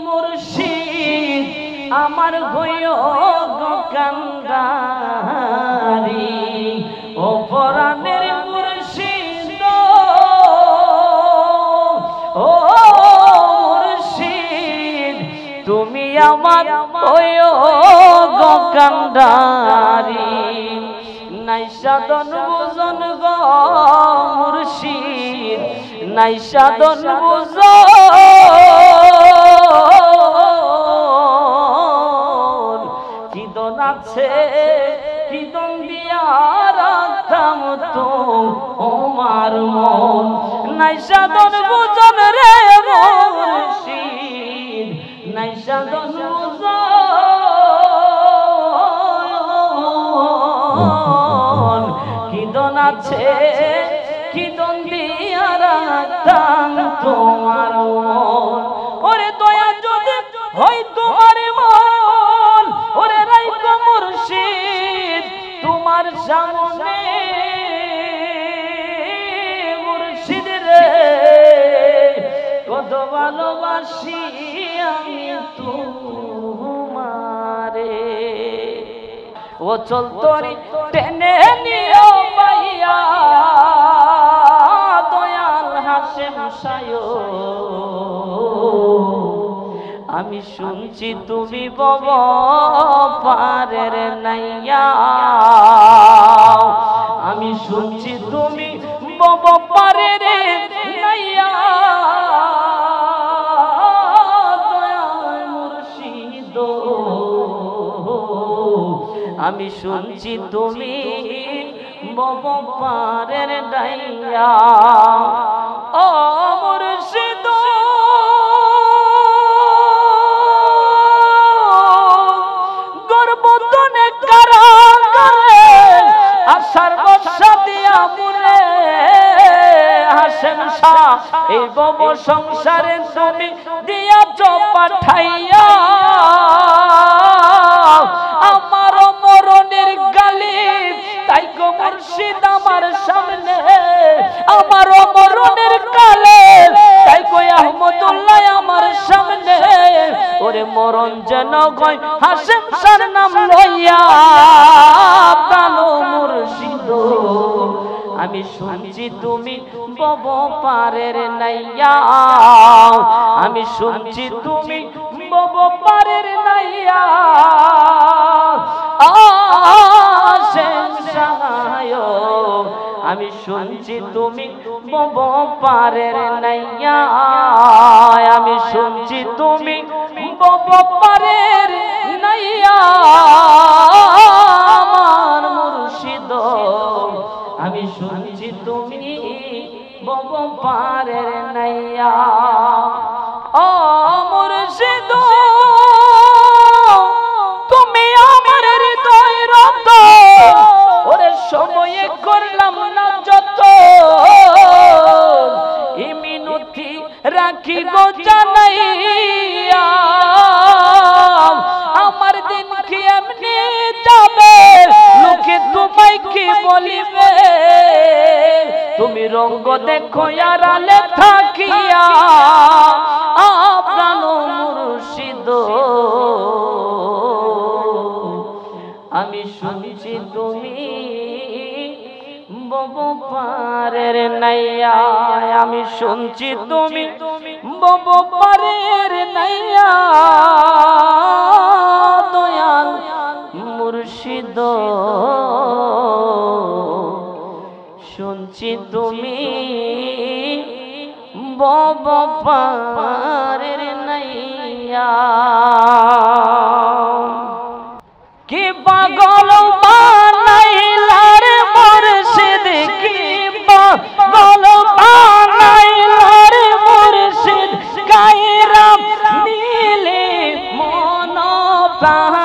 মুর্শিদ আমার হইও কান্ডারি ও পরাণের মুর্শিদ ও মুর্শিদ তুমি আমার হইও কান্ডারি নাই সাধন বুঝন গো মুর্শিদ নাই সাধন বুঝন কিদন আছে কিদন দিয়া রাখতাম তোমার মন নাই সাধন বুঝন রে মুর্শিদ নাই সাধন বুঝন কিদন আছে কিদন দিয়া রাখতাম তোমার মন ওরে দয়া যদি হয় তোমার মন ওরে রাইকো মুর্শিদ তোমার সামনে মুর্শিদ রে কত ভালোবাসি আমি তোমারে ও চল তোরি টেনে নিও পাইয়া দয়াল হাসেম সায়ো আমি শুনছি তুমি বব পারের নাইয়া আমি শুনছি তুমি বব পারের নাইয়া দয়াল মুর্শিদ আমি শুনছি তুমি বব পারের নাইয়া ও মুর্শিদ গর্বতনে কারাগারে আশার বর্ষা দিয়া মুরে হাসেম শাহ এই বব সংসারে তুমি দিয়াছ পাঠাইয়া আমার মরণের গালি তাই গো মুর্শিদ আমার সামনে আমার মরণের কালে তাই গো আহমদুল্লাহ আমার সামনে ওরে মরণ যেন গয় হাসেম শাহর নাম লইয়া প্রাণ মুর্শিদ আমি শুনছি তুমি বব পারের নাইয়া আমি শুনছি তুমি বব পারের নাইয়া হাসেম শাহ আমি শুনছি তুমি বব পারের নাইয়া আমি শুনছি তুমি বব পারের নাইয়া আমার মুর্শিদ আমি শুনছি তুমি বব পারের নাইয়া ও মুর্শিদ তুমি আমার হৃদয় রত ওরে সময়ে করলাম না যত এই মিনতি রাখি গো জানাইয়া আমার দিন কি এমনি যাবে লোকে তোমায় কি বলিবে তুমি রঙ্গ দেখো আড়ালে থাকিয়া প্রাণ মুর্শিদ আমি শুনছি তুমি বব পারের নাইয়া আমি শুনছি তুমি বব পারের নাইয়া দয়াল মুর্শিদ শুনছি তুমি বব পারের নাইয়া কি পাগল